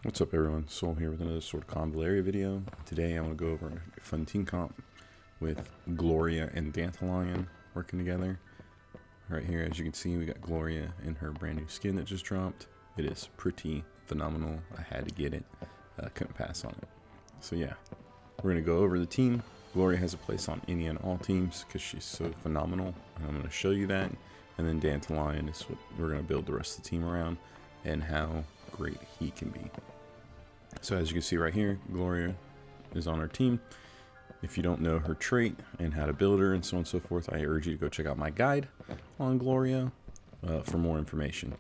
What's up everyone, Soul here with another sort of Convallaria video. Today I want to go over a fun team comp with Gloria and Dantalion working together. Right here, as you can see, we got Gloria in her brand new skin that just dropped. It is pretty phenomenal. I had to get it. Couldn't pass on it. So yeah, we're going to go over the team. Gloria has a place on any and all teams because she's so phenomenal. And I'm going to show you that. And then Dantalion is what we're going to build the rest of the team around and how great he can be. So as you can see right here, Gloria is on our team. If you don't know her trait and how to build her and so on and so forth, I urge you to go check out my guide on Gloria for more information.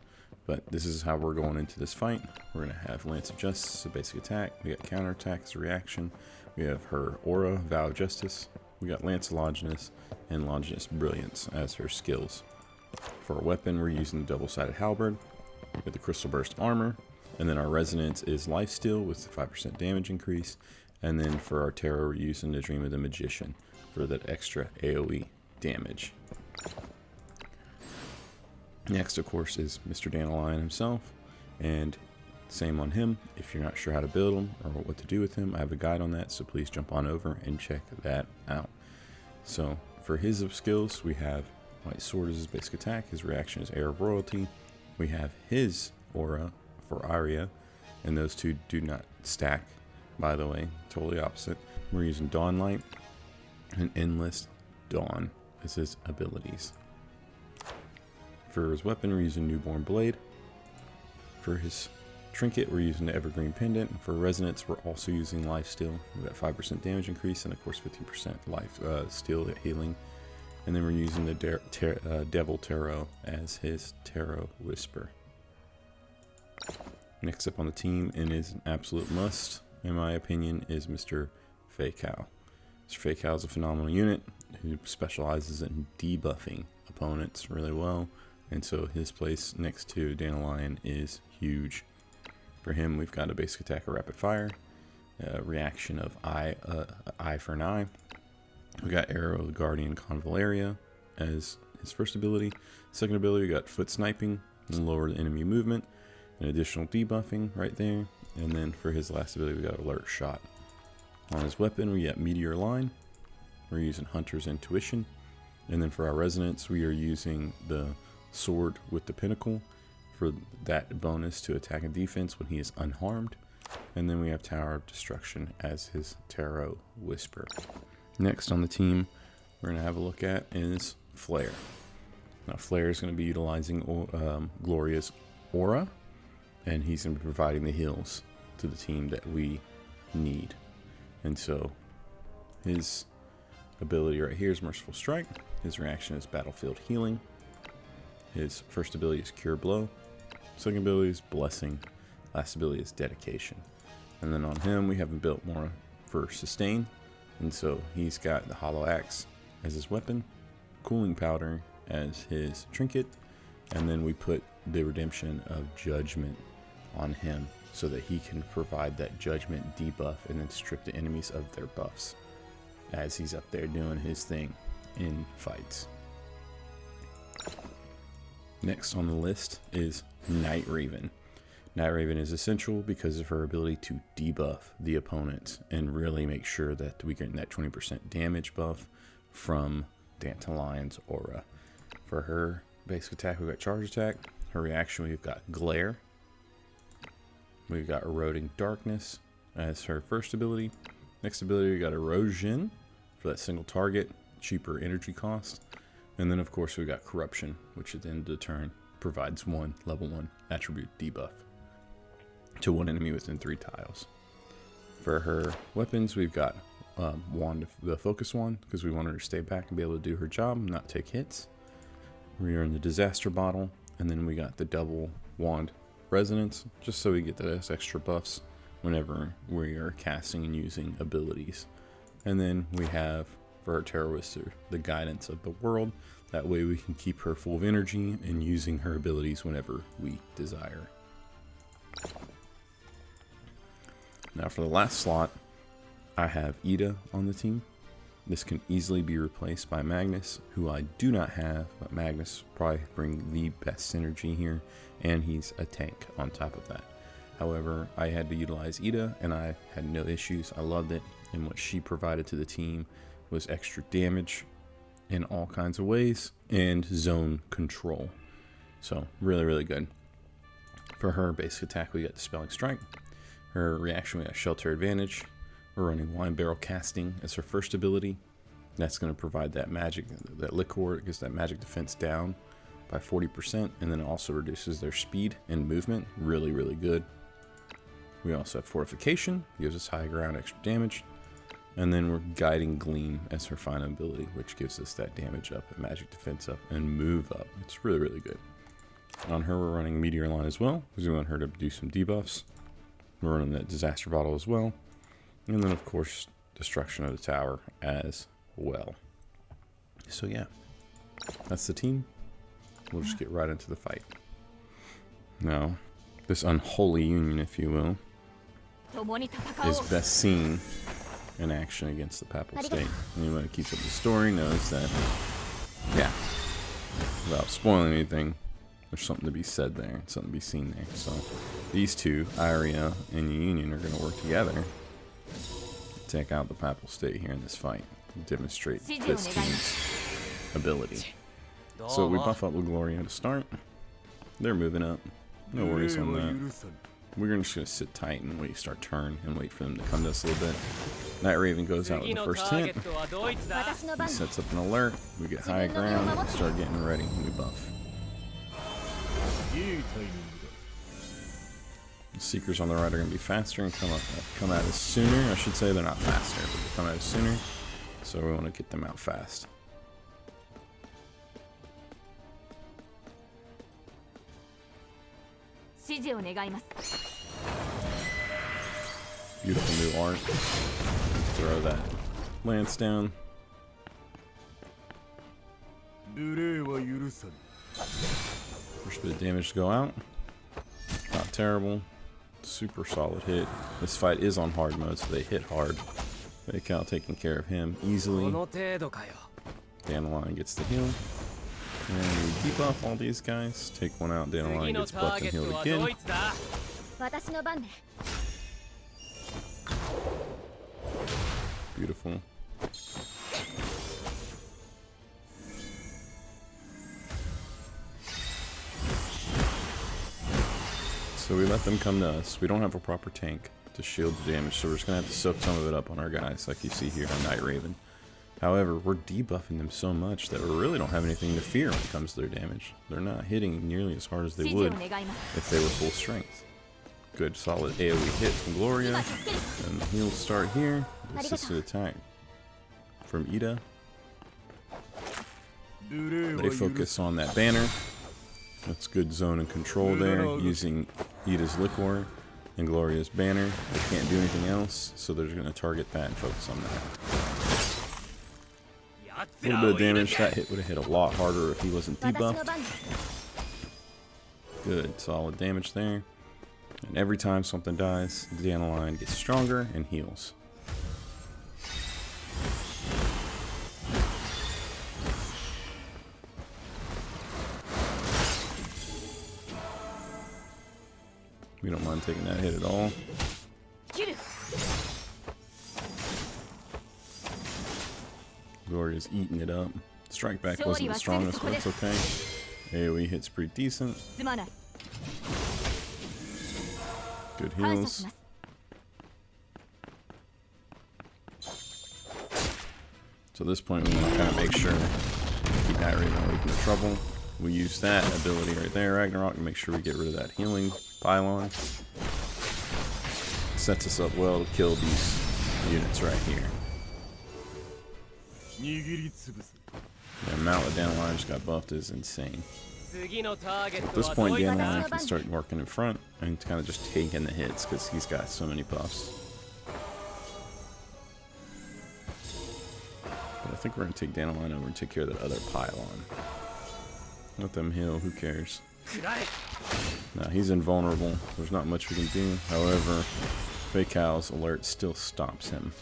But this is how we're going into this fight. We're going to have Lance of Justice, a basic attack. We got counter attack as a reaction. We have her aura, Vow of Justice. We got Lance Longinus and Longinus Brilliance as her skills. For our weapon, we're using the double-sided halberd with the Crystal Burst armor. And then our resonance is lifesteal with the 5% damage increase. And then for our tarot, we're using the Dream of the Magician for that extra AoE damage. Next, of course, is Mr. Dantalion himself. And same on him. If you're not sure how to build him or what to do with him, I have a guide on that. So please jump on over and check that out. So for his skills, we have White Sword as his basic attack. His reaction is Air of Royalty. We have his aura for Aria, and those two do not stack, by the way, totally opposite. We're using Dawn Light and Endless Dawn as his abilities. For his weapon, we're using Newborn Blade. For his trinket, we're using the Evergreen Pendant. And for resonance, we're also using Lifesteal. We've got 5% damage increase and of course 15% life steal healing. And then we're using the Devil Tarot as his Tarot Whisper. Next up on the team, and is an absolute must, in my opinion, is Mr. Faycal. Mr. Faycal is a phenomenal unit who specializes in debuffing opponents really well, and so his place next to Dantalion is huge. For him, we've got a basic attack of Rapid Fire, a reaction of Eye for an Eye. We got Arrow of the Guardian Convallaria as his first ability. Second ability, we got Foot Sniping and lower the enemy movement. An additional debuffing right there. And then for his last ability, we got Alert Shot. On his weapon, we got Meteor Line. We're using Hunter's Intuition. And then for our resonance, we are using the Sword with the Pinnacle for that bonus to attack and defense when he is unharmed. And then we have Tower of Destruction as his Tarot Whisper. Next on the team, we're going to have a look at is Flare. Now Flare is going to be utilizing Gloria's aura, and he's going to be providing the heals to the team that we need. And so his ability right here is Merciful Strike. His reaction is Battlefield Healing. His first ability is Cure Blow. Second ability is Blessing. Last ability is Dedication. And then on him, we have him built more for Sustain. And so he's got the Hollow Axe as his weapon, Cooling Powder as his trinket, and then we put the Redemption of Judgment on him so that he can provide that judgment debuff and then strip the enemies of their buffs as he's up there doing his thing in fights. Next on the list is Night Raven. Night Raven is essential because of her ability to debuff the opponent and really make sure that we get that 20% damage buff from Dantalion's aura. For her basic attack, we've got Charge Attack. Her reaction, we've got Glare. We've got Eroding Darkness as her first ability. Next ability, we got Erosion for that single target, cheaper energy cost. And then, of course, we got Corruption, which at the end of the turn provides one level 1 attribute debuff to one enemy within 3 tiles. For her weapons, we've got the Focus Wand, because we want her to stay back and be able to do her job, not take hits. We are in the Disaster Bottle, and then we got the Double Wand Resonance, just so we get those extra buffs whenever we are casting and using abilities. And then we have, for our Tarot Whisper, the Guidance of the World. That way we can keep her full of energy and using her abilities whenever we desire. Now for the last slot, I have Edda on the team. This can easily be replaced by Magnus, who I do not have, but Magnus probably bring the best synergy here, and he's a tank on top of that. However, I had to utilize Edda, and I had no issues. I loved it, and what she provided to the team was extra damage in all kinds of ways and zone control. So really, really good. For her basic attack, we got Dispelling Strike. Her reaction, we got Shelter Advantage. We're running Wine Barrel Casting as her first ability. That's going to provide that magic, that liquor. It gets that magic defense down by 40%, and then it also reduces their speed and movement. Really, really good. We also have Fortification, gives us high ground, extra damage. And then we're Guiding Gleam as her final ability, which gives us that damage up, and magic defense up, and move up. It's really, really good. On her, we're running Meteor Line as well, because we want her to do some debuffs. We're running that Disaster Bottle as well. And then, of course, Destruction of the Tower as well. So, yeah, that's the team. We'll just get right into the fight. Now, this unholy union, if you will, is best seen in action against the Papal State. Anyone who keeps up the story knows that, yeah, without spoiling anything, there's something to be said there, something to be seen there. So these two, Iria and the Union, are going to work together to take out the Papal State here in this fight and demonstrate this team's ability. So we buff up with Gloria to start. They're moving up. No worries on that. We're just going to sit tight and wait, start turn, and wait for them to come to us a little bit. Night Raven goes out with the first hit. He sets up an alert. We get high ground, start getting ready, and we buff. The Seekers on the right are going to be faster and come at us sooner. I should say they're not faster, but they come at us sooner. So we want to get them out fast. Beautiful new art. Throw that lance down. First bit of damage to go out. Not terrible. Super solid hit. This fight is on hard mode, so they hit hard. Faycal taking care of him easily. Dantalion gets the heal. And we debuff all these guys. Take one out. Dantalion gets buffed and healed again. Beautiful. So we let them come to us. We don't have a proper tank to shield the damage, so we're just going to have to soak some of it up on our guys, like you see here on Night Raven. However, we're debuffing them so much that we really don't have anything to fear when it comes to their damage. They're not hitting nearly as hard as they would if they were full strength. Good solid AoE hit from Gloria, and the heals start here. The assisted attack from Edda. They focus on that banner. That's good zone and control there, using Edda's liquor and Gloria's banner. They can't do anything else, so they're just going to target that and focus on that. A little bit of damage. That hit would have hit a lot harder if he wasn't debuffed. Good, solid damage there. And every time something dies, the Dantalion gets stronger and heals. We don't mind taking that hit at all. Gloria's eating it up. Strike back wasn't the strongest, but it's okay. AoE hits pretty decent. Good heals. So at this point, we want to kind of make sure to keep that Raven away from the trouble. We use that ability right there, Ragnarok, to make sure we get rid of that healing pylon. Sets us up well to kill these units right here. The amount that Dantalion just got buffed is insane. At this point, Dantalion can start working in front and kind of just taking the hits because he's got so many buffs. But I think we're going to take Dantalion over and take care of that other pylon. Let them heal, who cares? Now he's invulnerable. There's not much we can do. However, Faycal's alert still stops him.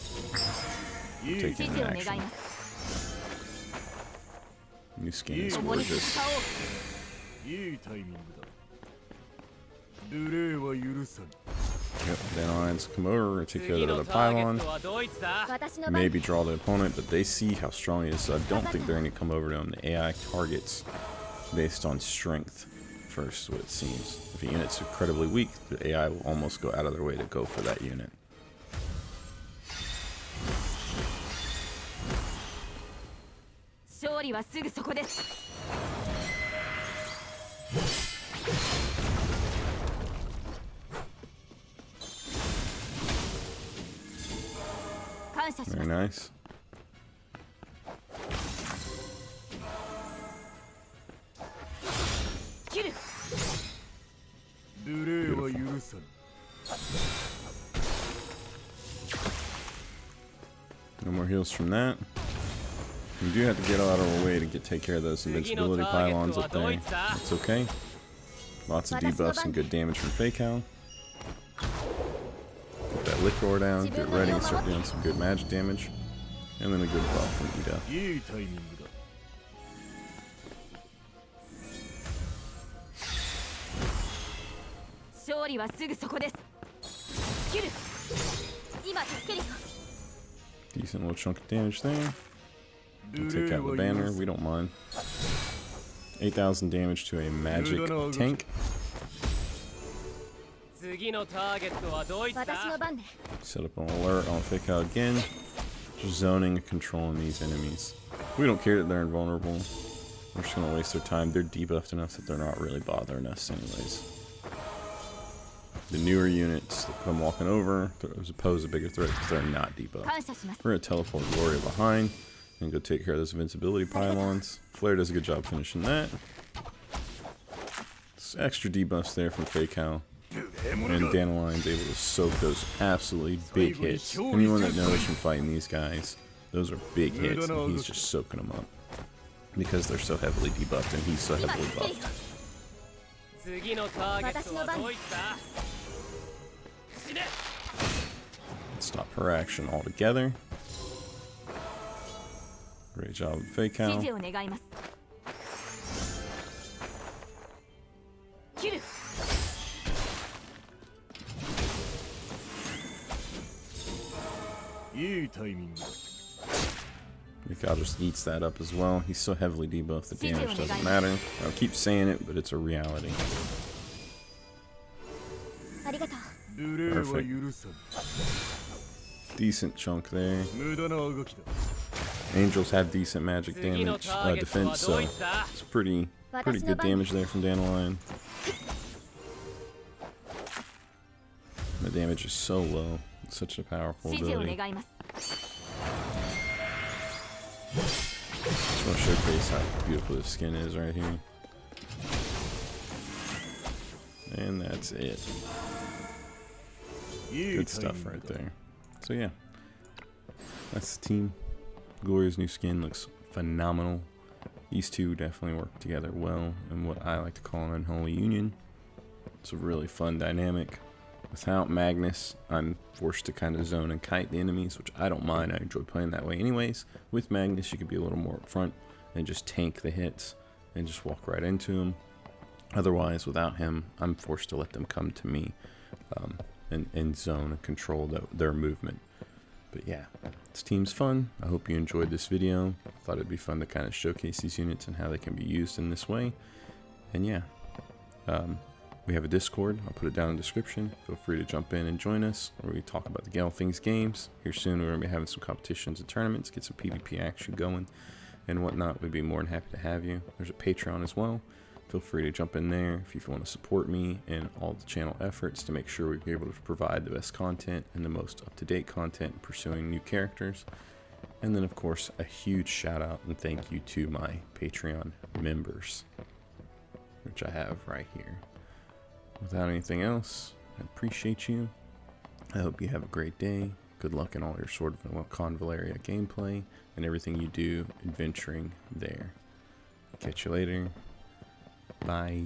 Taking an action. New skin is gorgeous. Yep, Dantalion's come over, take care of the pylon, maybe draw the opponent, but they see how strong he is, so I don't think they're going to come over to him. The AI targets based on strength first, what it seems. If a unit's incredibly weak, the AI will almost go out of their way to go for that unit. Very nice. No more heals from that. We do have to get out of our way to take care of those invincibility pylons up there. That's okay. Lots of debuffs and good damage from Faycal. Put that liquor down, get ready, and start doing some good magic damage. And then a good buff from Edda. Decent little chunk of damage there. We'll take out the banner, we don't mind. 8,000 damage to a magic tank. Set up an alert on Faycal again. Just zoning and controlling these enemies. We don't care that they're invulnerable. We're just going to waste their time. They're debuffed enough that they're not really bothering us anyways. The newer units that come walking over pose a bigger threat because they're not debuffed. We're going to teleport Gloria behind and go take care of those invincibility pylons. Flare does a good job finishing that. Some extra debuffs there from Faycal. And Dantalion's able to soak those absolutely big hits. Anyone that knows from fighting these guys, those are big hits, and he's just soaking them up. Because they're so heavily debuffed and he's so heavily buffed. Stop her action altogether. Great job with Faycal. Faycal just eats that up as well. He's so heavily debuffed, the damage doesn't matter. I'll keep saying it, but it's a reality. Perfect. Decent chunk there. Angels have decent magic damage, defense, so it's pretty good damage there from Dantalion. The damage is so low. It's such a powerful ability. Just want to showcase how beautiful this skin is right here. And that's it. Good stuff right there. So yeah, that's the team. Gloria's new skin looks phenomenal. These two definitely work together well in what I like to call an unholy union. It's a really fun dynamic. Without Magnus, I'm forced to kind of zone and kite the enemies, which I don't mind. I enjoy playing that way anyways. With Magnus, you can be a little more up front and just tank the hits and just walk right into them. Otherwise, without him, I'm forced to let them come to me and zone and control their movement. But yeah, this team's fun. I hope you enjoyed this video. I thought it'd be fun to kind of showcase these units and how they can be used in this way. And yeah, we have a Discord. I'll put it down in the description. Feel free to jump in and join us, where we talk about the All Things games. Here soon, we're going to be having some competitions and tournaments, get some PvP action going and whatnot. We'd be more than happy to have you. There's a Patreon as well. Feel free to jump in there if you want to support me and all the channel efforts to make sure we're able to provide the best content and the most up-to-date content in pursuing new characters. And then, of course, a huge shout out and thank you to my Patreon members, which I have right here. Without anything else, I appreciate you. I hope you have a great day. Good luck in all your Sword of Convallaria gameplay and everything you do adventuring there. Catch you later. Bye.